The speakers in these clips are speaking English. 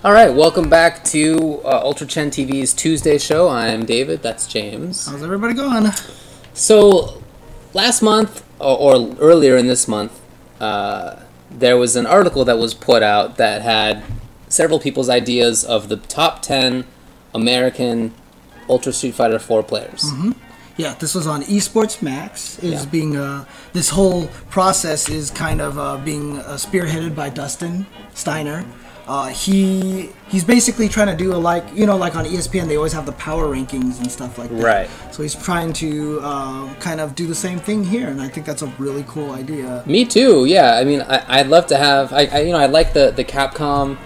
All right, welcome back to UltraChenTV's Tuesday show. I'm David. That's James. How's everybody going? So, last month or earlier in this month, there was an article that was put out that had several people's ideas of the top 10 American Ultra Street Fighter 4 players. Mm-hmm. Yeah, this was on Esports Max. This whole process is kind of being spearheaded by Dustin Steiner. He's basically trying to do like on ESPN they always have the power rankings and stuff like that. Right. So he's trying to kind of do the same thing here, and I think that's a really cool idea. Me too. Yeah. I mean, I'd love to have. I like the Capcom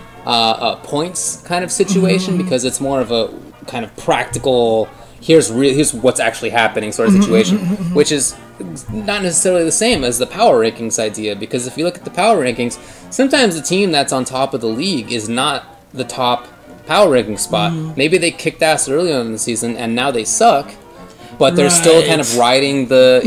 points kind of situation because it's more of a kind of practical. Here's what's actually happening sort of situation, which is not necessarily the same as the power rankings idea, because if you look at the power rankings, sometimes the team that's on top of the league is not the top power ranking spot. Maybe they kicked ass early on in the season and now they suck, but they're still kind of riding the,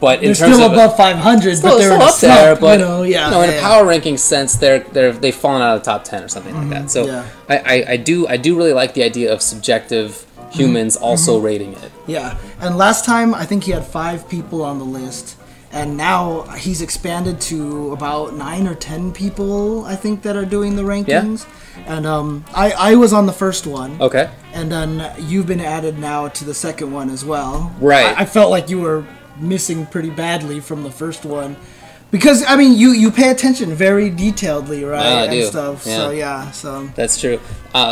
but in they're terms still of above 500, but they're up there. But in a power ranking sense, they've fallen out of the top 10 or something like that. So I do really like the idea of subjective humans also rating it. Yeah, and last time I think he had 5 people on the list, and now he's expanded to about 9 or 10 people I think that are doing the rankings. Yeah. And I was on the first one. Okay. And then you've been added now to the second one as well. Right. I felt like you were missing pretty badly from the first one. Because, I mean, you pay attention very detailedly, right? I do. And stuff. Yeah. So that's true.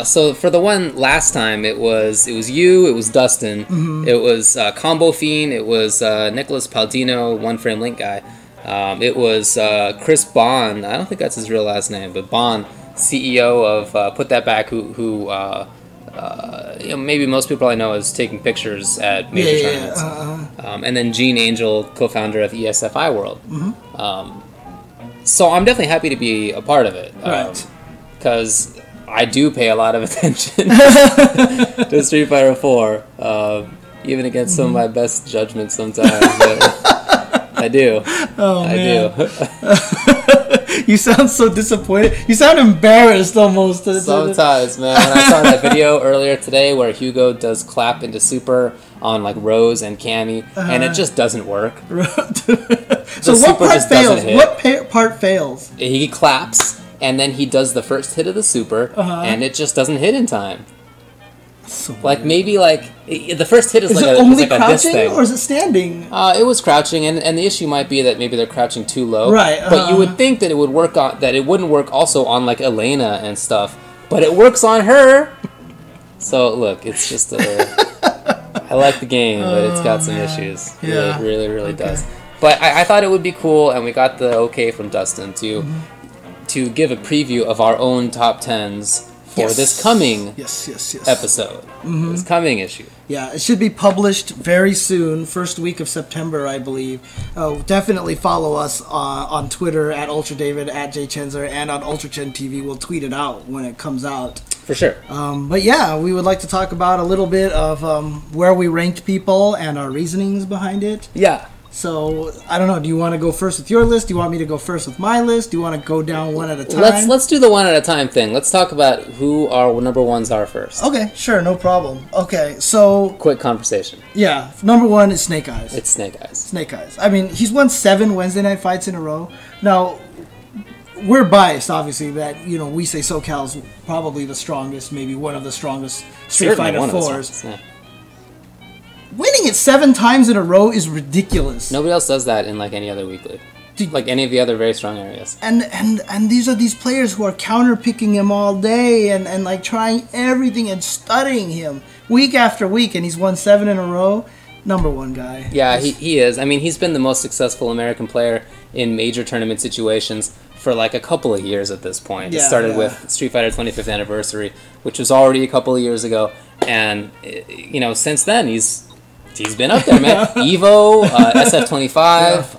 So for the one last time, it was you, it was Dustin, it was Combo Fiend, it was Nicholas Paldino, One Frame Link guy, it was Chris Bond. I don't think that's his real last name, but Bond, CEO of Put That Back, who maybe most people I know is taking pictures at major tournaments. And then Gene Angel, co-founder of ESFI World. So I'm definitely happy to be a part of it. Because I do pay a lot of attention to Street Fighter 4, even against some of my best judgments sometimes. I do. I do. You sound so disappointed. You sound embarrassed almost. Sometimes, man. When I saw that video earlier today where Hugo does clap into super on like Rose and Cammy, and it just doesn't work. So what part fails? What part fails? He claps, and then he does the first hit of the super, and it just doesn't hit in time. So like maybe like the first hit is like it only crouching or is it standing? It was crouching, and the issue might be that maybe they're crouching too low. Right. But you would think that it would work on that. It wouldn't work also on like Elena and stuff, but it works on her. So look, it's just I like the game, but it's got some issues. Yeah. It really does. But I thought it would be cool, and we got the okay from Dustin to give a preview of our own top 10s. For this coming episode, this coming issue. Yeah, it should be published very soon, first week of September, I believe. Definitely follow us on Twitter at UltraDavid, at jchensor, and on UltraChenTV. We'll tweet it out when it comes out. For sure. But yeah, we would like to talk about a little bit of where we ranked people and our reasonings behind it. Yeah. So, I don't know, do you want to go first with your list? Do you want me to go first with my list? Do you want to go down one at a time? Let's do the one at a time thing. Let's talk about who our number ones are first. Okay, sure, no problem. Okay, so... Quick conversation. Yeah, number 1 is Snake Eyes. It's Snake Eyes. Snake Eyes. I mean, he's won 7 Wednesday night fights in a row. Now, we're biased, obviously, that, we say SoCal's probably the strongest, maybe one of the strongest Street Fighter 4s. Winning it 7 times in a row is ridiculous. Nobody else does that in like any other weekly, like any of the other very strong areas. And these are these players who are counter picking him all day and like trying everything and studying him week after week, and he's won 7 in a row. Number 1 guy. Yeah, he is. I mean, he's been the most successful American player in major tournament situations for like a couple of years at this point. It started with Street Fighter 25th Anniversary, which was already a couple of years ago, and since then he's been up there, man. Evo, SF25,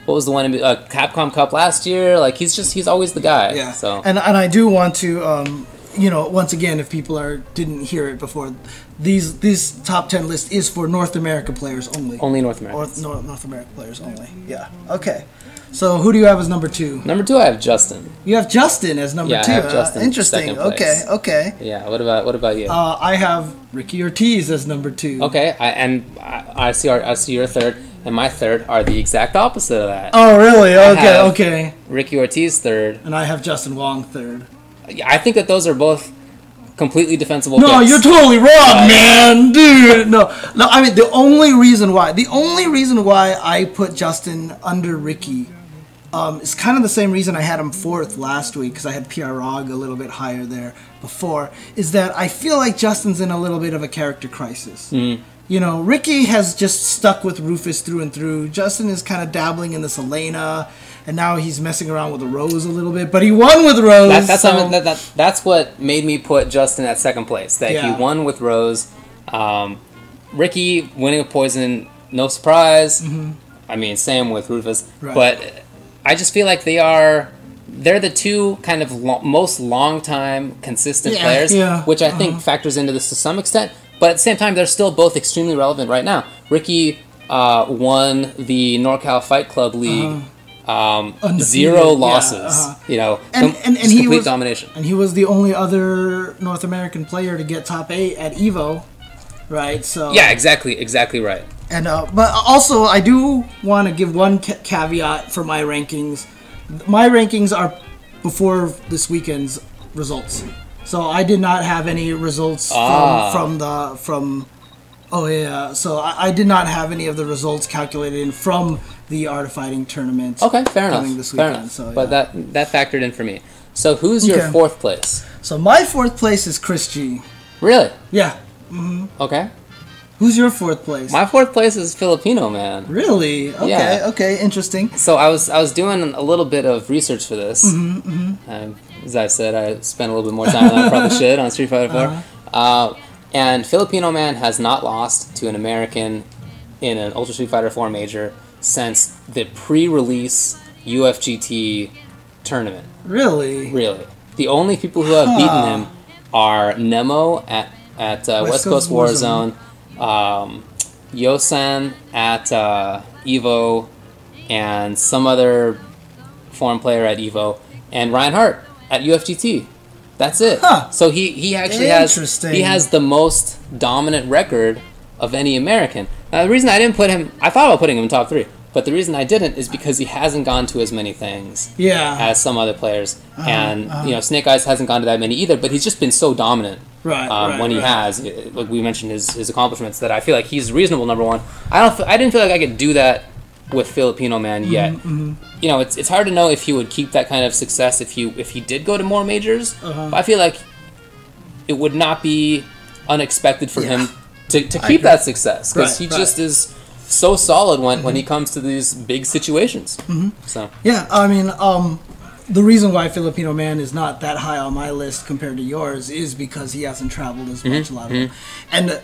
what was the one in Capcom Cup last year? Like he's always the guy. Yeah. So and I do want to you know, once again, if people didn't hear it before, this top 10 list is for North America players only. Only North America. Or North America players only. Yeah. Okay. So who do you have as number 2? Number 2, I have Justin. You have Justin as number 2. I have Justin. Interesting. Okay. Yeah. What about you? I have Ricky Ortiz as number 2. Okay. I see your third, and my third are the exact opposite of that. Oh, really? Okay. Ricky Ortiz third, and I have Justin Wong third. I think that those are both completely defensible No, picks. you're totally wrong, man. Dude, no. I mean, the only reason why I put Justin under Ricky is kind of the same reason I had him 4th last week, because I had PR Rog a little bit higher there before, is that I feel like Justin's in a little bit of a character crisis. Mm-hmm. You know, Ricky has just stuck with Rufus through and through. Justin is kind of dabbling in this Elena, and now he's messing around with Rose a little bit, but he won with Rose. That's what made me put Justin at 2nd place. That he won with Rose. Ricky winning with Poison, no surprise. Mm-hmm. I mean, same with Rufus. Right. But I just feel like they're the two kind of most long-time consistent players, which I think factors into this to some extent. But at the same time, they're still both extremely relevant right now. Ricky won the NorCal Fight Club League. 0 losses, you know, and complete domination. And he was the only other North American player to get top 8 at Evo, right? So yeah, exactly right. And but also, I do want to give one caveat for my rankings. My rankings are before this weekend's results, so I did not have any results from. Oh yeah, so I did not have any of the results calculated in from the Art of Fighting tournament. Okay, fair enough. This weekend, So, but that factored in for me. So who's your 4th place? So my 4th place is Chris G. Really? Yeah. Mm-hmm. Okay. Who's your 4th place? My 4th place is Filipino Man. Really? Okay. Yeah. Okay. Interesting. So I was doing a little bit of research for this. Mm-hmm, mm-hmm. As I said, I spent a little bit more time than I probably should on Street Fighter 4. And Filipino Man has not lost to an American in an Ultra Street Fighter 4 major since the pre-release UFGT tournament. Really? Really. The only people who have beaten him are Nemo at West Coast Warzone, Yosan at Evo, and some other foreign player at Evo, and Reinhardt at UFGT. That's it. So he actually has the most dominant record of any American. Now, the reason I didn't put him, I thought about putting him in top 3, but the reason I didn't is because he hasn't gone to as many things as some other players, and you know, Snake Eyes hasn't gone to that many either. But he's just been so dominant when he has, like we mentioned his accomplishments, that I feel like he's reasonable number 1. I didn't feel like I could do that with Filipino Man yet. Mm-hmm. You know, it's hard to know if he would keep that kind of success if he did go to more majors. But I feel like it would not be unexpected for him to keep that success, because he just is so solid when he comes to these big situations. Mm-hmm. So yeah, I mean, the reason why Filipino Man is not that high on my list compared to yours is because he hasn't traveled as much. A lot of it. And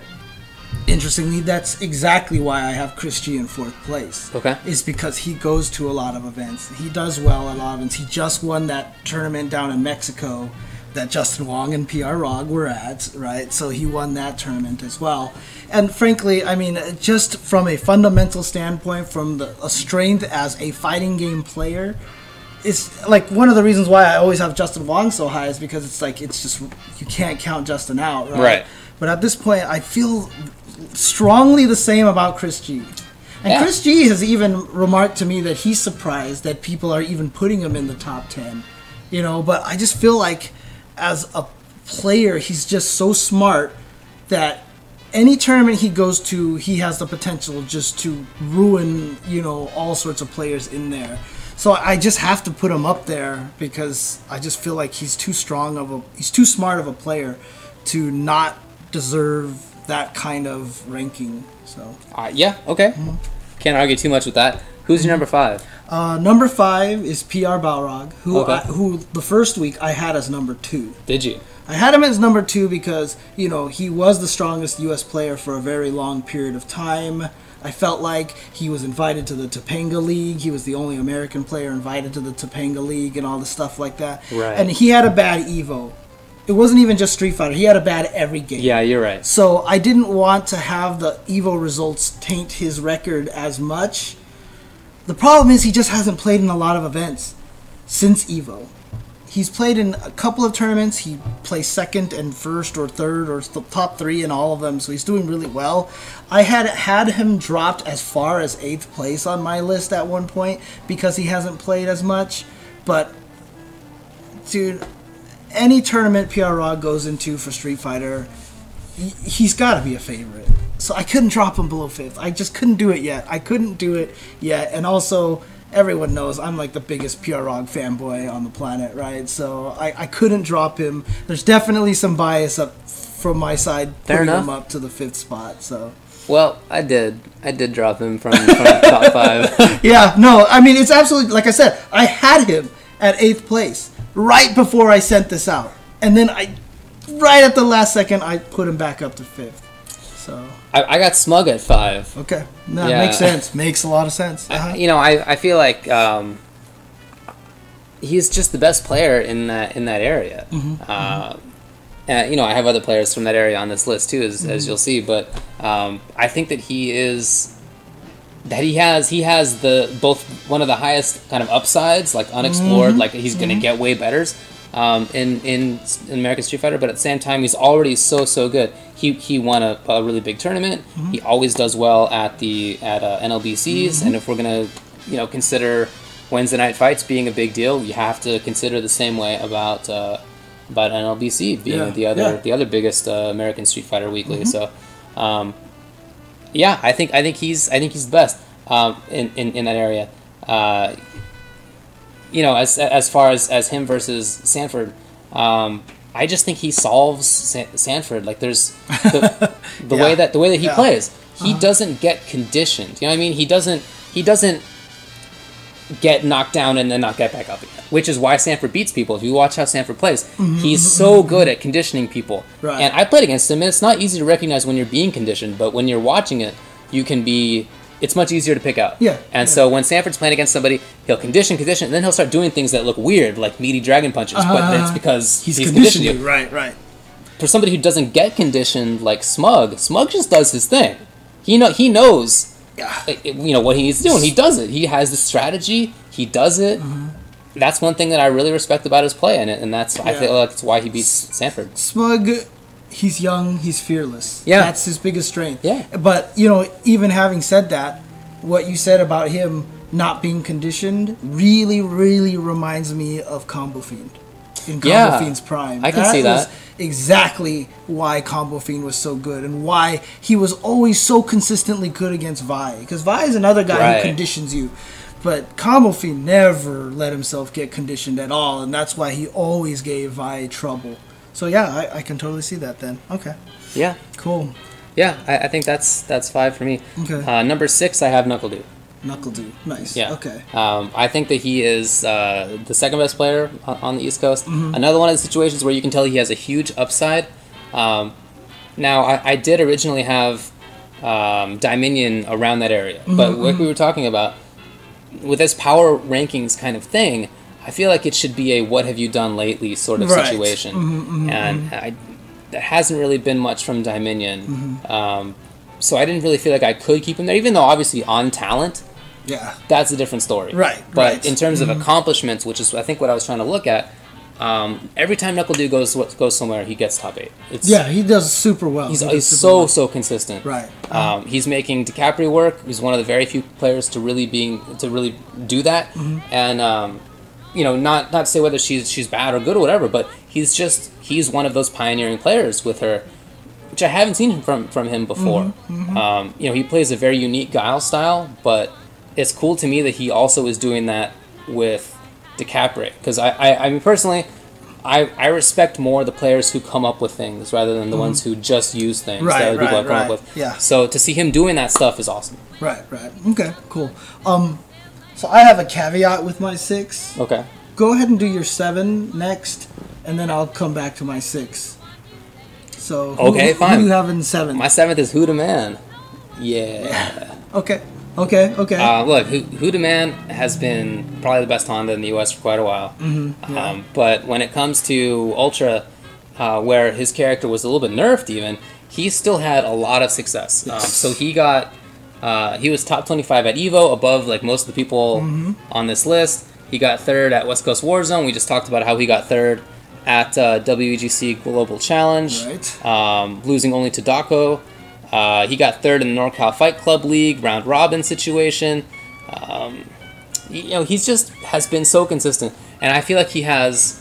interestingly, that's exactly why I have Chris G in 4th place. Okay. Is because he goes to a lot of events. He does well at a lot of events. He just won that tournament down in Mexico that Justin Wong and PR Rog were at, right? So he won that tournament as well. And frankly, I mean, just from a fundamental standpoint, from a strength as a fighting game player, it's like one of the reasons why I always have Justin Wong so high is because it's just, you can't count Justin out, right? But at this point, I feel strongly the same about Chris G. And Chris G has even remarked to me that he's surprised that people are even putting him in the top 10. You know, but I just feel like as a player, he's just so smart that any tournament he goes to, he has the potential just to ruin, you know, all sorts of players in there. So I just have to put him up there because I just feel like he's too smart of a player to not deserve that kind of ranking. So yeah, okay. Can't argue too much with that. Who's your number 5? Number 5 is PR Balrog, who the first week I had as number 2. Did you? I had him as number 2 because, you know, he was the strongest U.S. player for a very long period of time. I felt like he was invited to the Topanga League. He was the only American player invited to the Topanga League and all the stuff like that. Right. And he had a bad Evo. It wasn't even just Street Fighter. He had a bad every game. Yeah, you're right. So I didn't want to have the EVO results taint his record as much. The problem is he just hasn't played in a lot of events since EVO. He's played in a couple of tournaments. He plays second and first or third or top 3 in all of them, so he's doing really well. I had him dropped as far as 8th place on my list at one point because he hasn't played as much. But, dude, any tournament PROG goes into for Street Fighter, he's got to be a favorite. So I couldn't drop him below 5th. I just couldn't do it yet. And also, everyone knows I'm like the biggest PROG fanboy on the planet, right? So I couldn't drop him. There's definitely some bias up from my side putting him up to the 5th spot. So. Well, I did drop him from top 5. Yeah, no, I mean, it's absolutely, like I said, I had him at 8th place right before I sent this out. And then right at the last second, I put him back up to 5th. So I got Smug at 5. Okay. No, yeah. Makes sense. Makes a lot of sense. I feel like he's just the best player in that area. And, I have other players from that area on this list too, as you'll see. But I think that he has both one of the highest kind of upsides, like unexplored, like he's gonna get way betters in American Street Fighter. But at the same time, he's already so good. He won a really big tournament. He always does well at NLBCs, and if we're gonna consider Wednesday night fights being a big deal, you have to consider the same way about NLBC being the other biggest American Street Fighter weekly. So, I think he's the best in that area. As far as him versus Sanford, I just think he solves Sanford. Like there's the way that he plays, he doesn't get conditioned. You know what I mean? He doesn't get knocked down and then not get back up again, which is why Sanford beats people. If you watch how Sanford plays, he's so good at conditioning people. Right. And I played against him, and it's not easy to recognize when you're being conditioned, but when you're watching it, it's much easier to pick out. Yeah. And so when Sanford's playing against somebody, he'll condition, and then he'll start doing things that look weird, like meaty dragon punches, but it's because he's conditioned you. Right. For somebody who doesn't get conditioned, like Smug just does his thing. He knows what he needs to do, and he does it. He has the strategy. He does it. That's one thing that I really respect about his play, and I feel like that's why he beats Sanford. Smug, he's young, he's fearless. Yeah. That's his biggest strength. Yeah. But, even having said that, what you said about him not being conditioned really, really reminds me of Combo Fiend. In Combo Fiend's prime. I can see that. Exactly why Combo Fiend was so good and why he was always so consistently good against Vi. Because Vi is another guy who conditions you. But Combo Fiend never let himself get conditioned at all, and that's why he always gave Vi trouble. So yeah, I can totally see that then. Okay. Yeah. Cool. Yeah, I think that's 5 for me. Okay. Number 6, I have KnuckleDu. KnuckleDu, nice. Yeah. Okay. I think that he is the second best player on the East Coast. Another one of the situations where you can tell he has a huge upside. Now, I did originally have Dominion around that area, but like we were talking about, with this power rankings kind of thing, I feel like it should be a what have you done lately sort of situation. And there hasn't really been much from Dominion. So I didn't really feel like I could keep him there, even though obviously on talent, that's a different story. But in terms of accomplishments, which is I think what I was trying to look at, every time KnuckleDu goes somewhere, he gets top 8. He does super well. He's so consistent. He's making DiCaprio work. He's one of the very few players to really do that. And not to say whether she's bad or good or whatever, but he's one of those pioneering players with her, which I haven't seen from him before. He plays a very unique Guile style, but it's cool to me that he also is doing that with DiCaprio, because I mean personally, I respect more the players who come up with things rather than the ones who just use things that other people have come up with. Yeah. So to see him doing that stuff is awesome. Right. Okay, cool. So I have a caveat with my 6. Okay. Go ahead and do your 7 next, and then I'll come back to my 6. So fine. Who do you have in 7? My 7th is Huda Man. Yeah. Okay. Look, Huda Man has been probably the best Honda in the U.S. for quite a while. But when it comes to Ultra, where his character was a little bit nerfed even, he still had a lot of success. So he was top 25 at Evo, above like most of the people on this list. He got third at West Coast Warzone. We just talked about how he got third at WEGC Global Challenge, losing only to Dako. He got third in the NorCal Fight Club League round robin situation. He's just has been so consistent, and I feel like he has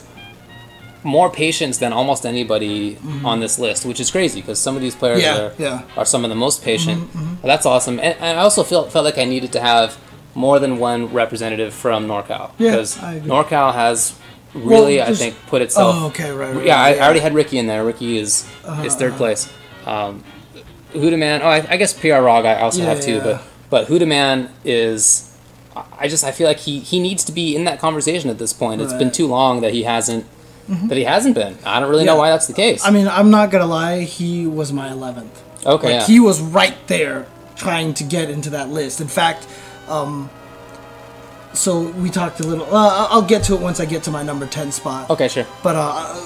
more patience than almost anybody on this list, which is crazy because some of these players are some of the most patient. But that's awesome, and I also felt like I needed to have more than one representative from NorCal because NorCal has really, I think, put itself. Oh, okay, right. I already had Ricky in there. Ricky is third place. Huda Man. Oh, I guess PR Rog I also have too, but Huda Man is. I feel like he needs to be in that conversation at this point. It's been too long that he hasn't. That he hasn't been. I don't really know why that's the case. I mean, I'm not gonna lie. He was my 11th. Okay. He was right there, trying to get into that list. In fact, so we talked a little. I'll get to it once I get to my number 10 spot. Okay, sure. But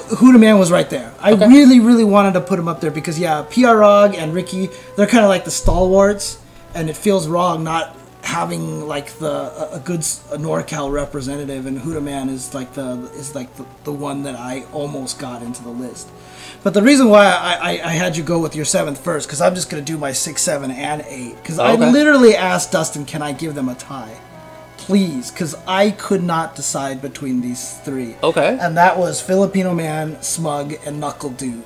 Huda Man was right there. I really, really wanted to put him up there because PR Rog and Ricky, they're kind of like the stalwarts, and it feels wrong not having like a good NorCal representative, and Huda Man is like the one that I almost got into the list. But the reason why I had you go with your 7th first, because I'm just gonna do my 6, 7, and 8, because I literally asked Dustin, can I give them a tie? Please, because I could not decide between these 3. Okay. And that was Filipino Man, Smug, and KnuckleDu.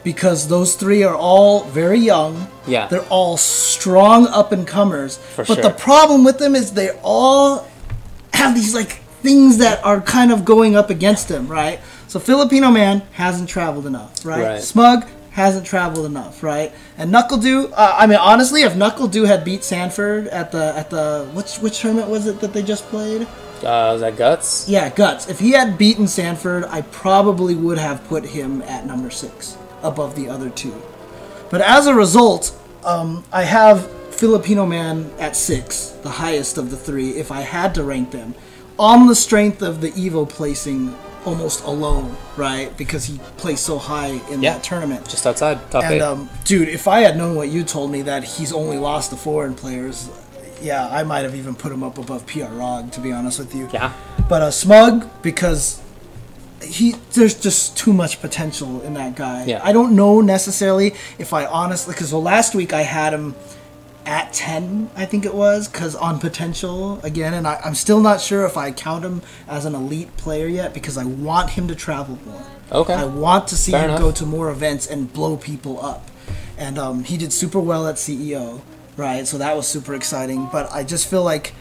Because those 3 are all very young. Yeah. They're all strong up-and-comers. But the problem with them is they all have these, like, things that are kind of going up against them, right? So Filipino Man hasn't traveled enough, right? Smug hasn't traveled enough, right? And KnuckleDu, I mean, honestly, if KnuckleDu had beat Sanford at the which tournament was it that they just played? Was that Guts? Yeah, Guts. If he had beaten Sanford, I probably would have put him at number 6 above the other 2. But as a result, I have Filipino Man at 6, the highest of the 3, if I had to rank them, on the strength of the Evo placing almost alone, right? Because he placed so high in that tournament. Just outside, top 8. Dude, if I had known what you told me, that he's only lost to foreign players, I might have even put him up above PR Rog, to be honest with you. Yeah. But Smug, because there's just too much potential in that guy. Yeah. I don't know necessarily if I honestly, because last week I had him at 10, I think it was, because on potential again, and I'm still not sure if I count him as an elite player yet, because I want him to travel more. Okay. I want to see him go to more events and blow people up. And he did super well at CEO, right? So that was super exciting. But I just feel like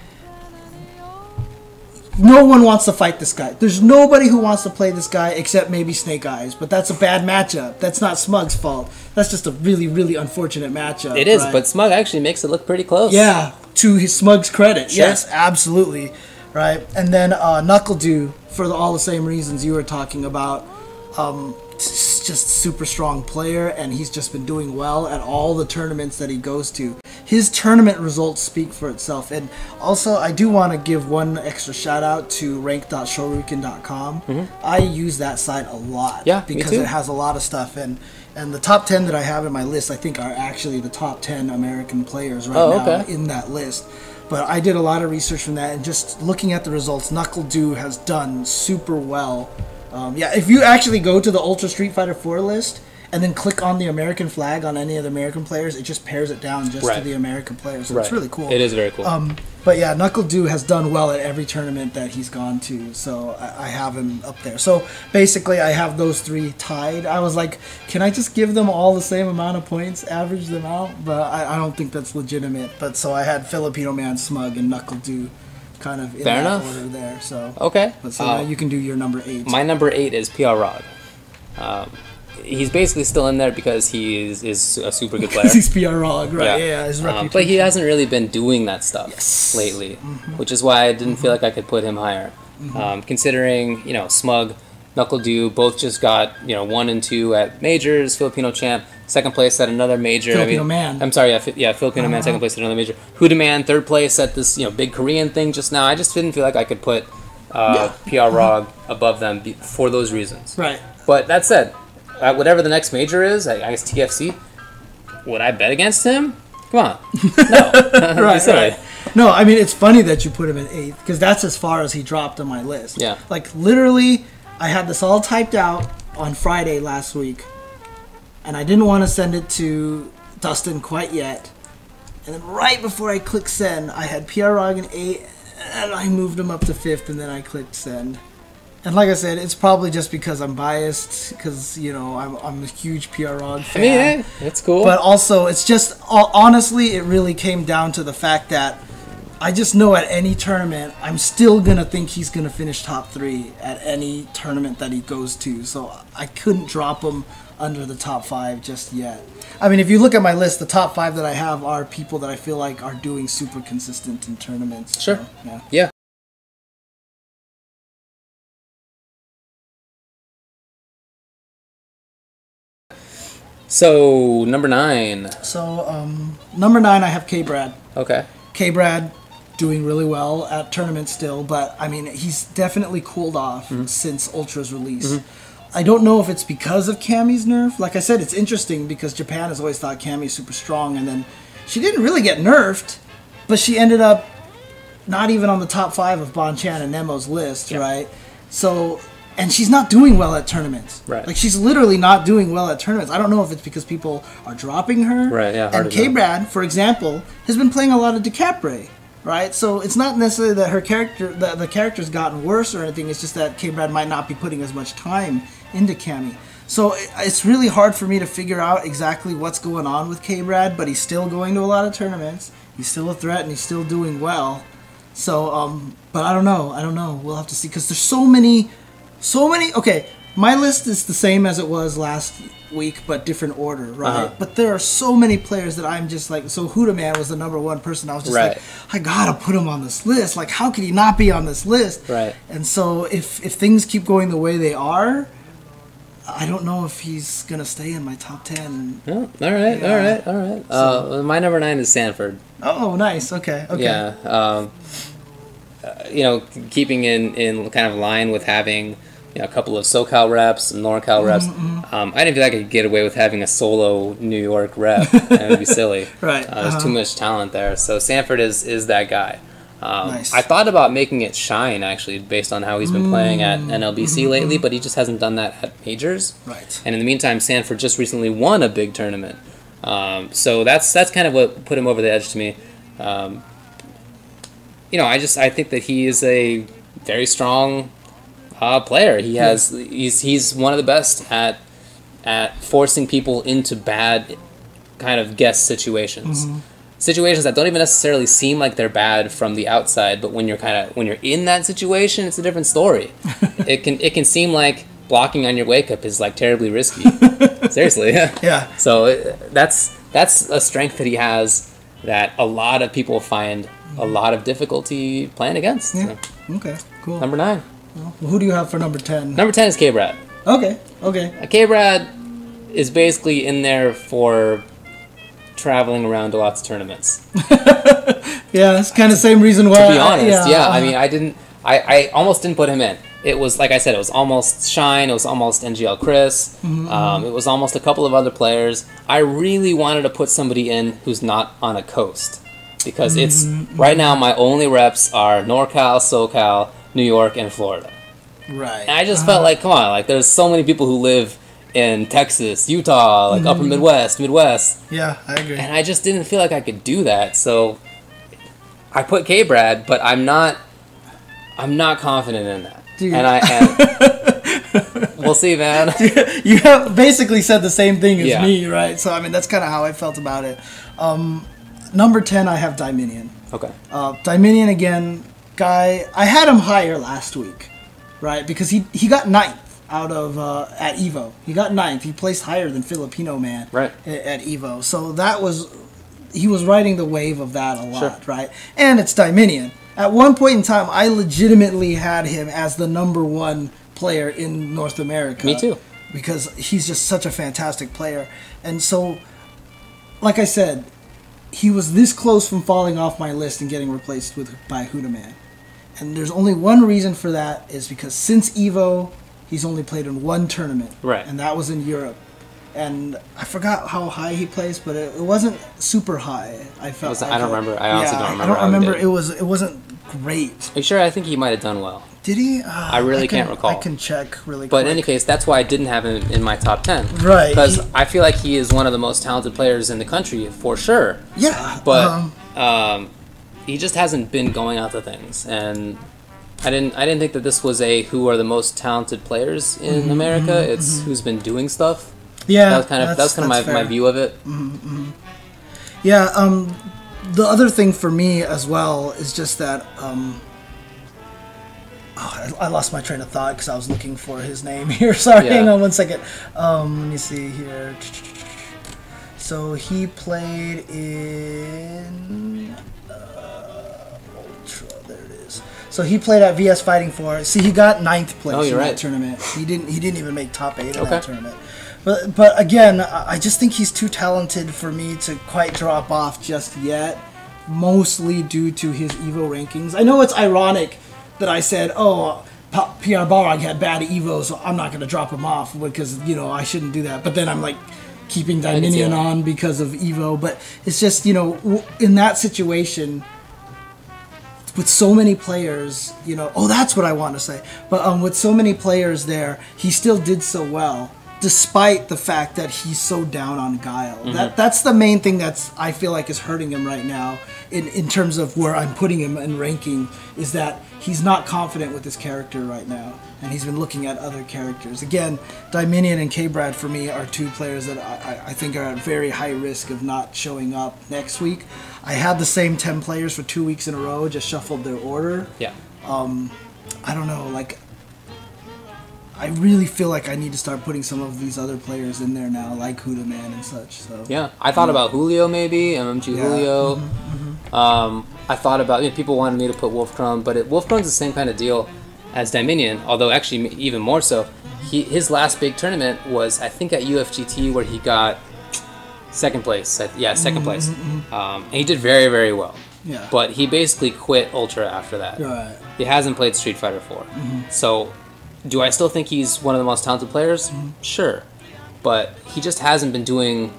no one wants to fight this guy. There's nobody who wants to play this guy except maybe Snake Eyes. But that's a bad matchup. That's not Smug's fault. That's just a really, really unfortunate matchup. It is, right? But Smug actually makes it look pretty close. Yeah, to his Smug's credit. Sure. Yes, absolutely. Right? And then KnuckleDu, for all the same reasons you were talking about. Just super strong player, and he's just been doing well at all the tournaments that he goes to. His tournament results speak for itself. And also, I do want to give one extra shout out to rank.shoryuken.com. I use that site a lot because it has a lot of stuff, and the top 10 that I have in my list, I think, are actually the top 10 American players now in that list. But I did a lot of research from that, and just looking at the results, KnuckleDu has done super well. If you actually go to the Ultra Street Fighter 4 list and then click on the American flag on any of the American players, it just pairs it down just to the American players. So it's really cool. It is very cool. But yeah, KnuckleDu has done well at every tournament that he's gone to, so I have him up there. So basically, I have those 3 tied. I was like, can I just give them all the same amount of points, average them out? But I don't think that's legitimate. But so I had Filipino Man, Smug, and KnuckleDu kind of in that order there. So But so now you can do your number 8. My number 8 is PR Rog. He's basically still in there because he is a super good player. He's PR Rog, right? Yeah, his reputation. But he hasn't really been doing that stuff lately, which is why I didn't feel like I could put him higher. Considering, Smug, KnuckleDu both just got 1 and 2 at majors. Filipino champ, 2nd place at another major. Filipino Man. I'm sorry, Filipino Man, 2nd place at another major. Huda Man, 3rd place at this big Korean thing just now. I just didn't feel like I could put PR Rog above them for those reasons. Right. But that said, at whatever the next major is, I guess TFC, would I bet against him? Come on. No. Right. No, I mean, it's funny that you put him in 8th, because that's as far as he dropped on my list. Yeah. Like, literally, I had this all typed out on Friday last week, and I didn't want to send it to Dustin quite yet. And then right before I clicked send, I had PR Rog in 8, and I moved him up to 5th, and then I clicked send. And like I said, it's probably just because I'm biased, because, you know, I'm a huge PR Rog fan. I mean, hey, that's cool. But also, it's just, honestly, it really came down to the fact that I just know at any tournament, I'm still going to think he's going to finish top 3 at any tournament that he goes to. So I couldn't drop him under the top 5 just yet. I mean, if you look at my list, the top 5 that I have are people that I feel like are doing super consistent in tournaments. Sure. So, Yeah. So, number 9. So, number 9, I have K-Brad. Okay. K-Brad doing really well at tournaments still, but, I mean, he's definitely cooled off since Ultra's release. I don't know if it's because of Cammy's nerf. Like I said, it's interesting because Japan has always thought Cammy's super strong, and then she didn't really get nerfed, but she ended up not even on the top 5 of Bonchan and Nemo's list, right? So... And she's not doing well at tournaments. Right. Like, she's literally not doing well at tournaments. I don't know if it's because people are dropping her. Right, yeah. And K-Brad, for example, has been playing a lot of DeCapre, right? So it's not necessarily that her character, the character's gotten worse or anything. It's just that K-Brad might not be putting as much time into Cammy. So it's really hard for me to figure out exactly what's going on with K-Brad, but he's still going to a lot of tournaments. He's still a threat, and he's still doing well. So, but I don't know. We'll have to see, because there's so many. Okay, my list is the same as it was last week, but different order, right? But there are so many players that I'm just like, so Huda Man was the number 1 person. I was just like, I gotta put him on this list. Like, how could he not be on this list? Right. And so if things keep going the way they are, I don't know if he's gonna stay in my top 10. Oh, all right. So, my number 9 is Sanford. Oh, nice. Okay. Yeah. You know, keeping in kind of line with having, you know, a couple of SoCal reps, some NorCal reps. I didn't feel like I could get away with having a solo New York rep. That would be silly. Right. There's too much talent there. So Sanford is that guy. Nice. I thought about making it shine, actually, based on how he's been playing at NLBC lately, but he just hasn't done that at majors. Right. And in the meantime, Sanford just recently won a big tournament. So that's kind of what put him over the edge to me. You know, I think that he is a very strong player. He's one of the best at forcing people into bad kind of guess situations. Situations that don't even necessarily seem like they're bad from the outside, but when you're in that situation, it's a different story. It can seem like blocking on your wake up is like terribly risky. Seriously. Yeah. So that's a strength that he has that a lot of people find a lot of difficulty playing against. Yeah. So. Okay. Cool. Number 9. Well, who do you have for number 10? Number 10 is K-Brad. Okay. K-Brad is basically in there for traveling around to lots of tournaments. Yeah, it's kind of the same reason why. To be honest, I mean, I almost didn't put him in. It was, like I said, it was almost Shine, it was almost NGL Chris, it was almost a couple of other players. I really wanted to put somebody in who's not on a coast. Because it's, right now, my only reps are NorCal, SoCal, New York, and Florida. Right. And I just felt like, come on, like, there's so many people who live in Texas, Utah, like upper Midwest. Yeah, I agree. And I just didn't feel like I could do that, so I put K-Brad, but I'm not confident in that. Dude. And we'll see, man. You have basically said the same thing as me, right? So, I mean, that's kind of how I felt about it. Number 10, I have Dominion. Okay. Dominion, again, guy, I had him higher last week, right? Because he got 9th out of, at EVO. He got 9th. He placed higher than Filipino Man at EVO. So he was riding the wave of that a lot, right? And it's Dominion. At one point in time, I legitimately had him as the number 1 player in North America. Me too. Because he's just such a fantastic player. And so, like I said, he was this close from falling off my list and getting replaced by Huda Man. And there's only one reason for that, is because since EVO, he's only played in one tournament, Right. and that was in Europe. And I forgot how high he placed, but it wasn't super high. I felt. I don't remember. I honestly don't remember. I don't remember. It wasn't great. Are you sure? I think he might have done well. Did he? I really can't recall. I can check really quick. But in any case, that's why I didn't have him in my top 10. Right. Because I feel like he is one of the most talented players in the country, for sure. Yeah. But he just hasn't been going out to things. And I didn't think that this was a who are the most talented players in America. It's who's been doing stuff. Yeah. That was kind of my view of it. Yeah. The other thing for me as well is just that. I lost my train of thought because I was looking for his name here. Sorry, hang on 1 second. Let me see here. So he played in Ultra. There it is. So he played at VS Fighting 4. See, he got 9th place in that tournament. He didn't even make top 8 in that tournament. But again, I just think he's too talented for me to quite drop off just yet. Mostly due to his Evo rankings. I know it's ironic that I said, oh, PR Balrog had bad Evo, so I'm not going to drop him off because, I shouldn't do that. But then I'm like keeping Dominion on because of Evo. But it's just, in that situation, with so many players, that's what I want to say. But with so many players there, he still did so well, despite the fact that he's so down on Guile. That's the main thing I feel like is hurting him right now in terms of where I'm putting him in ranking, is that he's not confident with his character right now, and he's been looking at other characters. Again, Dominion and K-Brad for me are two players that I think are at very high risk of not showing up next week. I had the same 10 players for 2 weeks in a row, just shuffled their order. Yeah. I don't know, I really feel like I need to start putting some of these other players in there now, like Huda Man and such. So yeah, I thought about Julio maybe, MMG Julio. I thought about, people wanted me to put Wolfcrum, but Wolfcrum's the same kind of deal as Dominion, although actually even more so. His last big tournament was, I think, at UFGT, where he got second place. Second place. And he did very, very well. Yeah. But he basically quit Ultra after that. Right. He hasn't played Street Fighter 4. So do I still think he's one of the most talented players? Sure. But he just hasn't been doing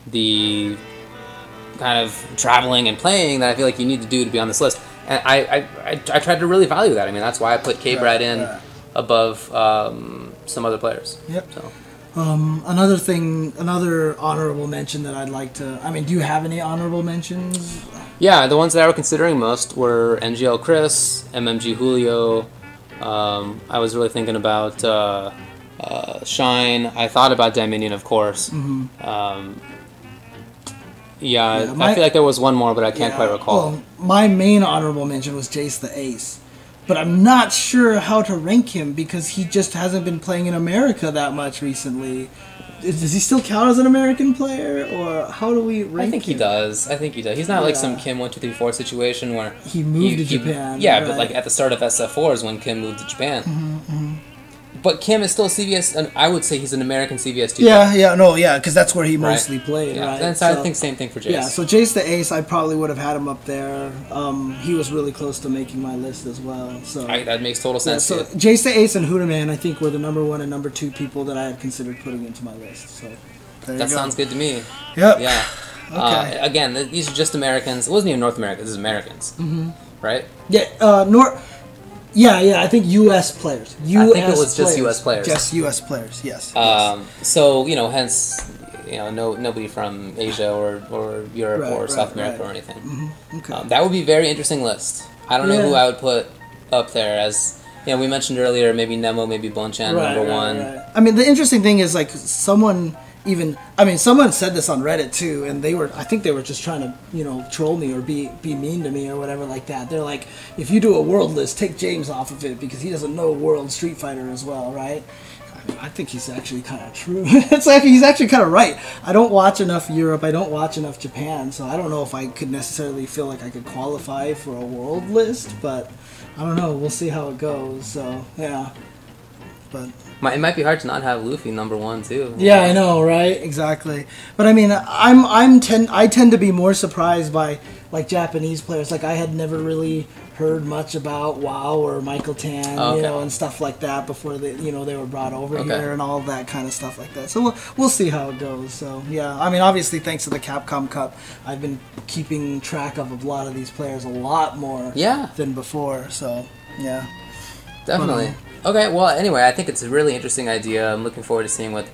the kind of traveling and playing that I feel like you need to do to be on this list. And I tried to really value that. I mean, that's why I put K-Brad in above some other players. Yep. So. Another honorable mention that I'd like to... do you have any honorable mentions? Yeah, the ones that I were considering most were NGL Chris, MMG Julio. I was really thinking about Shine. I thought about Dominion, of course. I feel like there was one more, but I can't quite recall. Well, my main honorable mention was Jace the Ace. But I'm not sure how to rank him because he just hasn't been playing in America that much recently. Does he still count as an American player, or how do we rank him? I think he does. He's not like some Kim 1-2-3-4 situation where he moved to Japan. Yeah, right. But at the start of SF4 is when Kim moved to Japan. But Kim is still CVS, and I would say he's an American CVS too. Because that's where he mostly played, right? And so I think same thing for Jace. Yeah, so Jace the Ace, I probably would have had him up there. He was really close to making my list as well. So that makes total sense. So Jace the Ace and Huda Man, I think, were the number 1 and number 2 people that I had considered putting into my list. So that sounds good to me. Yep. Yeah. Okay. Again, these are just Americans. It wasn't even North America. This is Americans, right? Yeah. I think U.S. players. I think it was just U.S. players. Just U.S. players, yes. So, hence, nobody from Asia or Europe or South America or anything. Okay. That would be a very interesting list. I don't know who I would put up there as, we mentioned earlier, maybe Nemo, maybe Bonchan, number 1. Right. The interesting thing is, someone said this on Reddit too, and I think they were just trying to, troll me or be mean to me or whatever like that. They're like, if you do a world list, take James off of it because he doesn't know World Street Fighter as well, right? I think he's actually kind of true. He's actually kind of right. I don't watch enough Europe. I don't watch enough Japan, so I don't know if I could necessarily feel like I could qualify for a world list, but I don't know. We'll see how it goes. So, yeah. But it might be hard to not have Luffy #1 too. yeah, I know, right? Exactly. But I mean, I tend to be more surprised by like Japanese players. Like I had never really heard much about WoW or Michael Tan, you know, and stuff like that before they were brought over here and all that kind of stuff like that. So we'll see how it goes. So yeah, I mean, obviously thanks to the Capcom Cup, I've been keeping track of a lot of these players a lot more than before. So yeah, definitely. Okay, well, anyway, I think it's a really interesting idea. I'm looking forward to seeing what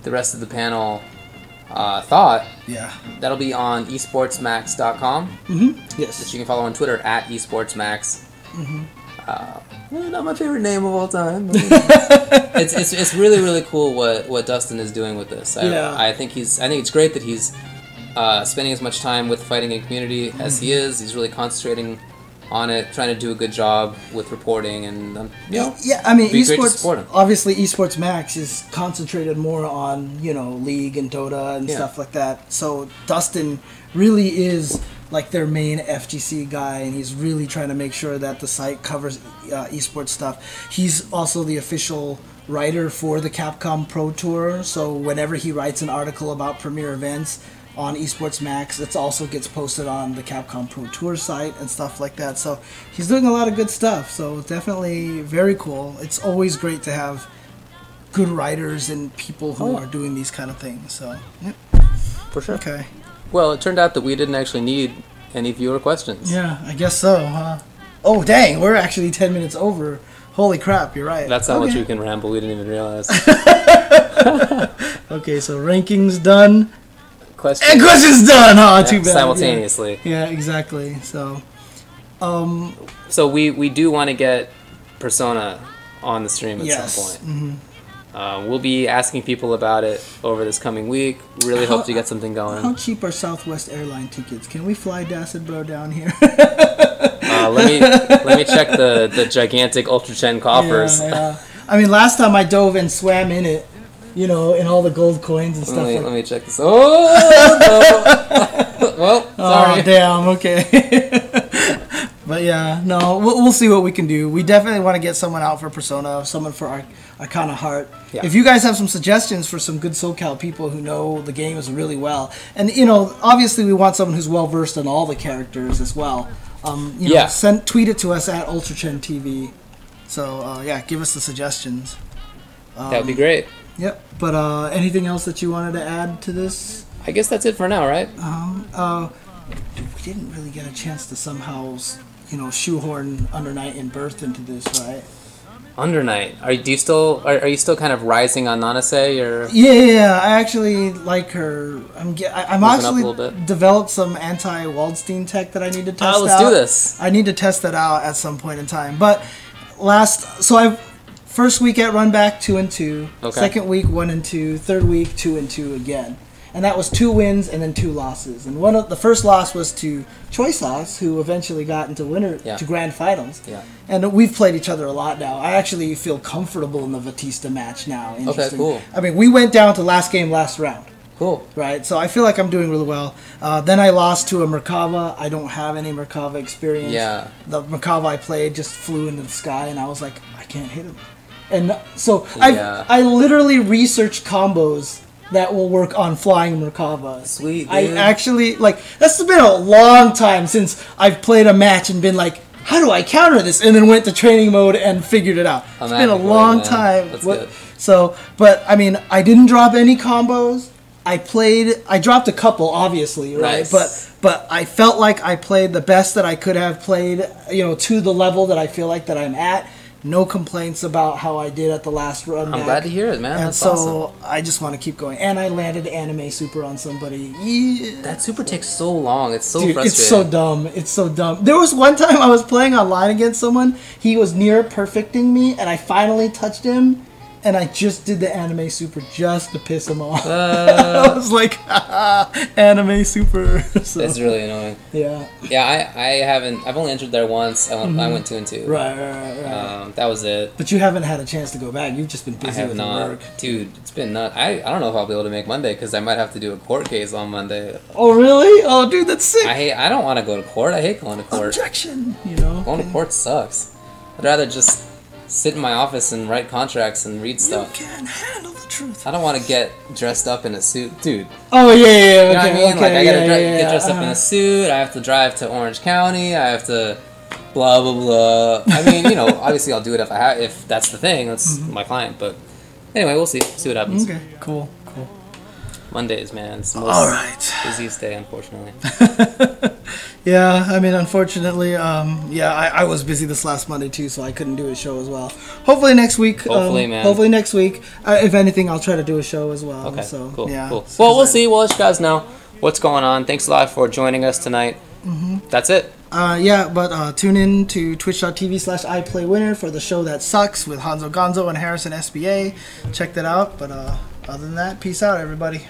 the rest of the panel thought. Yeah. That'll be on esportsmax.com. Yes. Which you can follow on Twitter at esportsmax. Not my favorite name of all time. It's really, really cool what Dustin is doing with this. I think it's great that he's spending as much time with fighting in community as he is. He's really concentrating on it, trying to do a good job with reporting, and I mean, esports. Obviously, Esports Max is concentrated more on League and Dota and stuff like that. So Dustin really is like their main FGC guy, and he's really trying to make sure that the site covers esports stuff. He's also the official writer for the Capcom Pro Tour, so whenever he writes an article about premier events on Esports Max, it also gets posted on the Capcom Pro Tour site and stuff like that. So he's doing a lot of good stuff. So definitely very cool. It's always great to have good writers and people who are doing these kind of things. So yeah. For sure. Okay. Well, it turned out that we didn't actually need any viewer questions. Yeah, I guess so, huh? Oh, dang, we're actually 10 minutes over. Holy crap, you're right. That's how much we can ramble. We didn't even realize. Okay, so rankings done. Questions. And questions done, huh? Too bad. Simultaneously. Yeah, exactly. So, so we do want to get Persona on the stream at some point. We'll be asking people about it over this coming week. Really hope to get something going. How cheap are Southwest airline tickets? Can we fly Dacid Bro down here? Let me check the gigantic UltraChen coffers. Yeah. I mean, last time I dove and swam in it, in all the gold coins and stuff. Let me check this. Oh no! Well, sorry. Oh damn. Okay. But yeah, no, we'll see what we can do. We definitely want to get someone out for Persona, someone for our kind of heart. Yeah. If you guys have some suggestions for some good SoCal people who know the games really well, and obviously we want someone who's well versed in all the characters as well. Tweet it to us at UltraChenTV. So give us the suggestions. That would be great. Yep. But anything else that you wanted to add to this? I guess that's it for now, right? We didn't really get a chance to somehow, shoehorn Under Night and Birth into this, right? Under Night. Are you still kind of rising on Nanase, or? Yeah. I actually like her. I'm actually developed some anti-Waldstein tech that I need to test out. Let's do this. I need to test that out at some point in time. But first week at Runback 2-2. Okay. Second week 1-2. Third week 2-2 again. And that was 2 wins and then 2 losses. And the first loss was to Choi Sauce, who eventually got into to grand finals. Yeah. And we've played each other a lot now. I actually feel comfortable in the Batista match now. Okay, cool. I mean, we went down to last game, last round. Cool. Right? So I feel like I'm doing really well. Then I lost to a Merkava. I don't have any Merkava experience. Yeah. The Merkava I played just flew into the sky, and I was like, I can't hit him. And so I literally researched combos that will work on flying Merkava. Sweet, dude. I actually, that's been a long time since I've played a match and been like, how do I counter this? And then went to training mode and figured it out. It's been a long time. That's good. So, but, I mean, I didn't drop any combos. I dropped a couple, obviously, right? Nice. But I felt like I played the best that I could have played, to the level that I feel like that I'm at. No complaints about how I did at the last run. I'm glad to hear it, man. That's awesome. I just want to keep going. And I landed anime super on somebody. Yeah. That super takes so long. It's so frustrating. It's so dumb. It's so dumb. There was one time I was playing online against someone. He was near perfecting me, and I finally touched him. And I just did the anime super just to piss him off. I was like, anime super. So, it's really annoying. Yeah. Yeah, I've only entered there once. I went 2-2. Right. That was it. But you haven't had a chance to go back. You've just been busy with work. Dude, it's been nuts. I don't know if I'll be able to make Monday because I might have to do a court case on Monday. Oh, really? Oh, dude, that's sick. I don't want to go to court. I hate going to court. Objection, Going to court sucks. I'd rather just sit in my office and write contracts and read stuff. You can't handle the truth. I don't want to get dressed up in a suit, dude. Oh yeah, You know what I mean? Like I gotta get dressed up in a suit. I have to drive to Orange County. I have to blah blah blah. I mean, you know, obviously I'll do it if that's the thing. That's my client. But anyway, we'll see what happens. Okay, cool. Mondays, man. It's the most busiest day, unfortunately. Yeah, I mean, unfortunately, I was busy this last Monday too, so I couldn't do a show as well. Hopefully next week. Man. Hopefully next week. If anything, I'll try to do a show as well. Okay, so, cool. Yeah. Cool. Well, we'll see. We'll let you guys know what's going on. Thanks a lot for joining us tonight. That's it. But tune in to twitch.tv/iplaywinner for the show that sucks with Hanzo Gonzo and Harrison SBA. Check that out. But other than that, peace out, everybody.